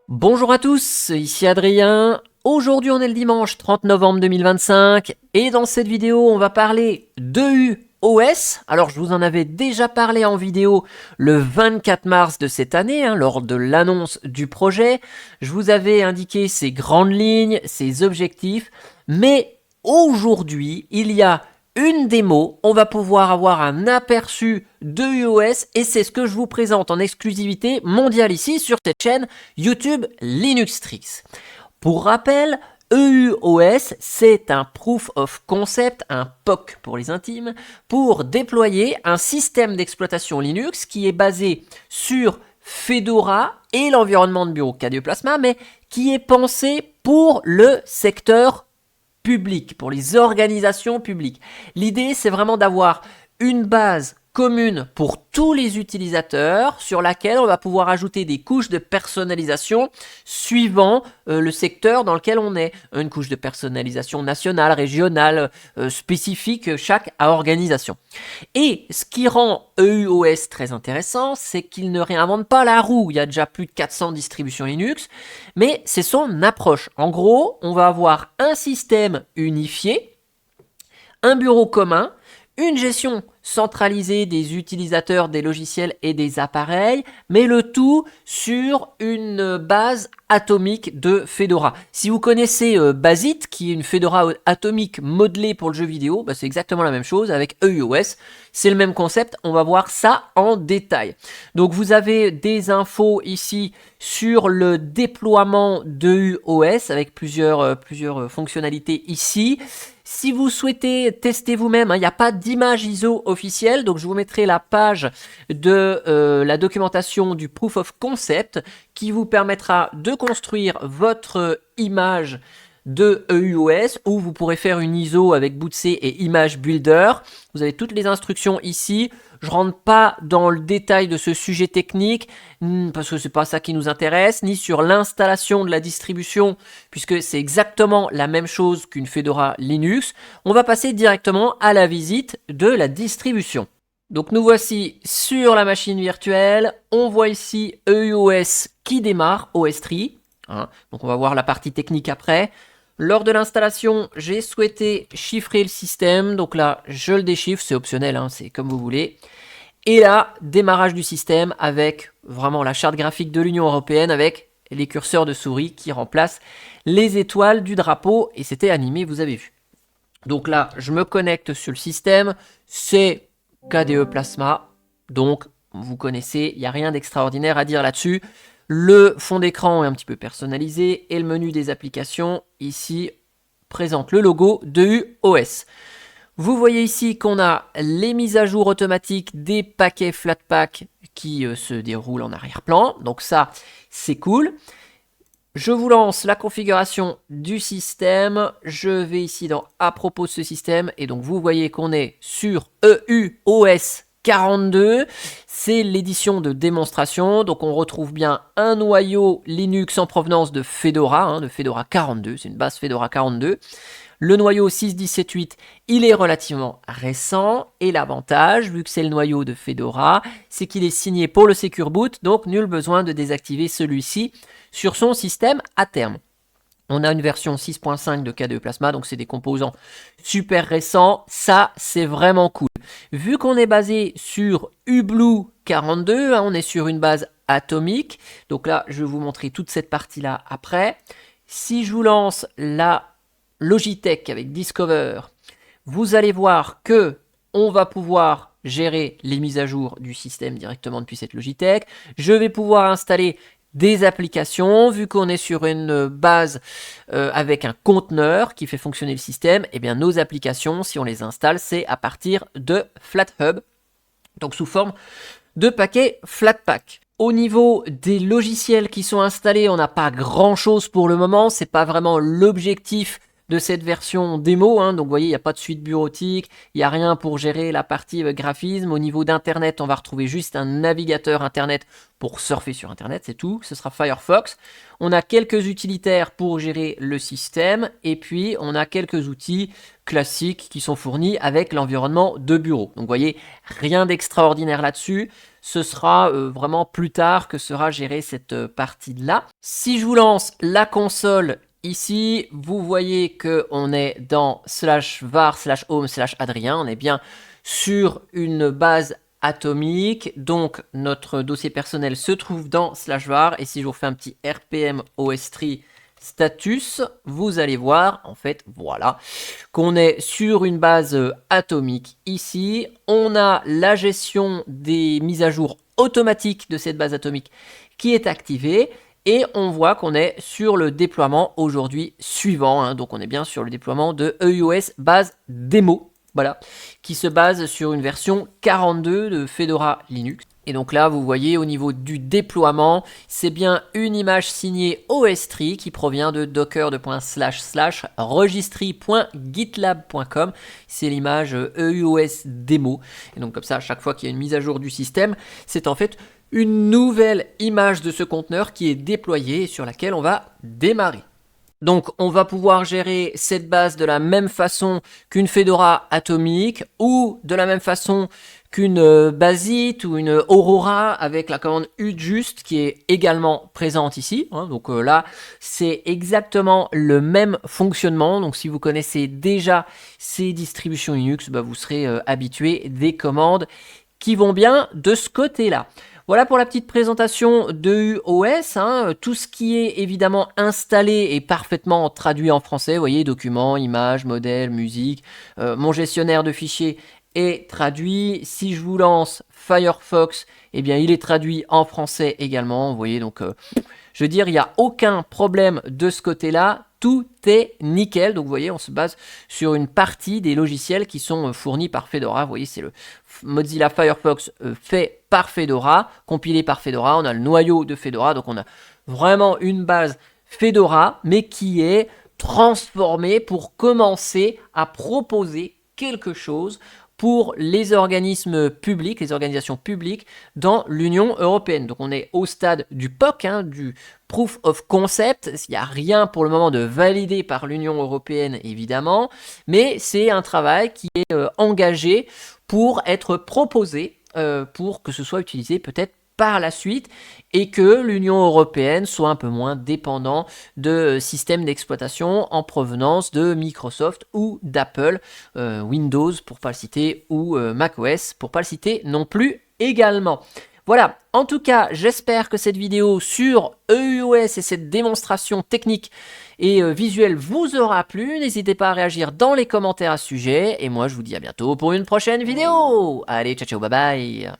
Bonjour à tous, ici Adrien. Aujourd'hui on est le dimanche 30 novembre 2025 et dans cette vidéo on va parler d'EUOS. Alors je vous en avais déjà parlé en vidéo le 24 mars de cette année, lors de l'annonce du projet. Je vous avais indiqué ses grandes lignes, ses objectifs, mais aujourd'hui il y a une démo, on va pouvoir avoir un aperçu de UOS et c'est ce que je vous présente en exclusivité mondiale ici sur cette chaîne YouTube Linuxtrix. Pour rappel, EUOS, c'est un Proof of Concept, un POC pour les intimes, pour déployer un système d'exploitation Linux qui est basé sur Fedora et l'environnement de bureau KDE Plasma, mais qui est pensé pour le secteur public, pour les organisations publiques. L'idée, c'est vraiment d'avoir une base commune pour tous les utilisateurs sur laquelle on va pouvoir ajouter des couches de personnalisation suivant le secteur dans lequel on est. Une couche de personnalisation nationale, régionale, spécifique, chaque organisation. Et ce qui rend EUOS très intéressant, c'est qu'il ne réinvente pas la roue. Il y a déjà plus de 400 distributions Linux, mais c'est son approche. En gros, on va avoir un système unifié, un bureau commun, une gestion centralisée des utilisateurs, des logiciels et des appareils, mais le tout sur une base atomique de Fedora. Si vous connaissez Basit, qui est une Fedora atomique modelée pour le jeu vidéo, c'est exactement la même chose avec EUOS. C'est le même concept, on va voir ça en détail. Donc vous avez des infos ici sur le déploiement de EUOS avec plusieurs fonctionnalités ici. Si vous souhaitez tester vous-même, il n'y a pas d'image ISO officielle, donc je vous mettrai la page de la documentation du Proof of Concept qui vous permettra de construire votre image de EUOS où vous pourrez faire une ISO avec bootc et image builder. Vous avez toutes les instructions ici. Je rentre pas dans le détail de ce sujet technique parce que c'est pas ça qui nous intéresse, ni sur l'installation de la distribution puisque c'est exactement la même chose qu'une Fedora Linux. On va passer directement à la visite de la distribution. Donc nous voici sur la machine virtuelle. On voit ici EUOS qui démarre, OS3. Donc on va voir la partie technique après. Lors de l'installation, j'ai souhaité chiffrer le système. Donc là, je le déchiffre, c'est optionnel, c'est comme vous voulez. Et là, démarrage du système avec vraiment la charte graphique de l'Union européenne avec les curseurs de souris qui remplacent les étoiles du drapeau. Et c'était animé, vous avez vu. Donc là, je me connecte sur le système. C'est KDE Plasma. Donc, vous connaissez, il n'y a rien d'extraordinaire à dire là-dessus. Le fond d'écran est un petit peu personnalisé et le menu des applications ici présente le logo de EUOS. Vous voyez ici qu'on a les mises à jour automatiques des paquets Flatpak qui se déroulent en arrière-plan. Donc ça, c'est cool. Je vous lance la configuration du système. Je vais ici dans à propos de ce système et donc vous voyez qu'on est sur EUOS 42, c'est l'édition de démonstration, donc on retrouve bien un noyau Linux en provenance de Fedora, de Fedora 42, c'est une base Fedora 42. Le noyau 6.17.8, il est relativement récent, et l'avantage, vu que c'est le noyau de Fedora, c'est qu'il est signé pour le Secure Boot, donc nul besoin de désactiver celui-ci sur son système à terme. On a une version 6.5 de KDE Plasma, donc c'est des composants super récents. Ça, c'est vraiment cool. Vu qu'on est basé sur UBlue 42, on est sur une base atomique. Donc là, je vais vous montrer toute cette partie-là après. Si je vous lance la Logitech avec Discover, vous allez voir que on va pouvoir gérer les mises à jour du système directement depuis cette Logitech. Je vais pouvoir installer des applications, vu qu'on est sur une base avec un conteneur qui fait fonctionner le système, et bien nos applications, si on les installe, c'est à partir de FlatHub, donc sous forme de paquets Flatpak. Au niveau des logiciels qui sont installés, on n'a pas grand chose pour le moment, c'est pas vraiment l'objectif de cette version démo, hein. Donc vous voyez, il n'y a pas de suite bureautique, il n'y a rien pour gérer la partie graphisme. Au niveau d'Internet, on va retrouver juste un navigateur Internet pour surfer sur Internet, c'est tout. Ce sera Firefox. On a quelques utilitaires pour gérer le système et puis on a quelques outils classiques qui sont fournis avec l'environnement de bureau. Donc vous voyez, rien d'extraordinaire là-dessus. Ce sera vraiment plus tard que sera gérée cette partie-là. Si je vous lance la console ici, vous voyez qu'on est dans /var /home /Adrien. On est bien sur une base atomique. Donc notre dossier personnel se trouve dans /var. Et si je vous fais un petit rpm ostree status, vous allez voir, en fait, voilà, qu'on est sur une base atomique ici. On a la gestion des mises à jour automatiques de cette base atomique qui est activée. Et on voit qu'on est sur le déploiement aujourd'hui suivant. Hein. Donc on est bien sur le déploiement de EUOS base démo, voilà, qui se base sur une version 42 de Fedora Linux. Et donc là, vous voyez au niveau du déploiement, c'est bien une image signée ostree qui provient de docker./registry.gitlab.com. C'est l'image EUOS démo. Et donc comme ça, à chaque fois qu'il y a une mise à jour du système, c'est en fait une nouvelle image de ce conteneur qui est déployée et sur laquelle on va démarrer. Donc on va pouvoir gérer cette base de la même façon qu'une Fedora atomique ou de la même façon qu'une Basit ou une Aurora avec la commande udjust qui est également présente ici. Hein. Donc là, c'est exactement le même fonctionnement. Donc si vous connaissez déjà ces distributions Linux, bah, vous serez habitué des commandes qui vont bien de ce côté-là. Voilà pour la petite présentation de EUOS. Hein. Tout ce qui est évidemment installé est parfaitement traduit en français. Vous voyez, documents, images, modèles, musique. Mon gestionnaire de fichiers est traduit. Si je vous lance Firefox, eh bien, il est traduit en français également. Vous voyez, donc, je veux dire, il n'y a aucun problème de ce côté-là. Tout est nickel. Donc, vous voyez, on se base sur une partie des logiciels qui sont fournis par Fedora. Vous voyez, c'est le Mozilla Firefox fait par Fedora, compilé par Fedora. On a le noyau de Fedora. Donc, on a vraiment une base Fedora, mais qui est transformée pour commencer à proposer quelque chose pour les organismes publics, les organisations publiques dans l'Union européenne. Donc on est au stade du POC, hein, du Proof of Concept. Il n'y a rien pour le moment de validé par l'Union européenne, évidemment, mais c'est un travail qui est engagé pour être proposé, pour que ce soit utilisé peut-être par la suite et que l'Union européenne soit un peu moins dépendant de systèmes d'exploitation en provenance de Microsoft ou d'Apple, Windows pour pas le citer, ou macOS pour pas le citer non plus également. Voilà, en tout cas, j'espère que cette vidéo sur EUOS et cette démonstration technique et visuelle vous aura plu. N'hésitez pas à réagir dans les commentaires à ce sujet. Et moi, je vous dis à bientôt pour une prochaine vidéo. Allez, ciao, ciao, bye bye.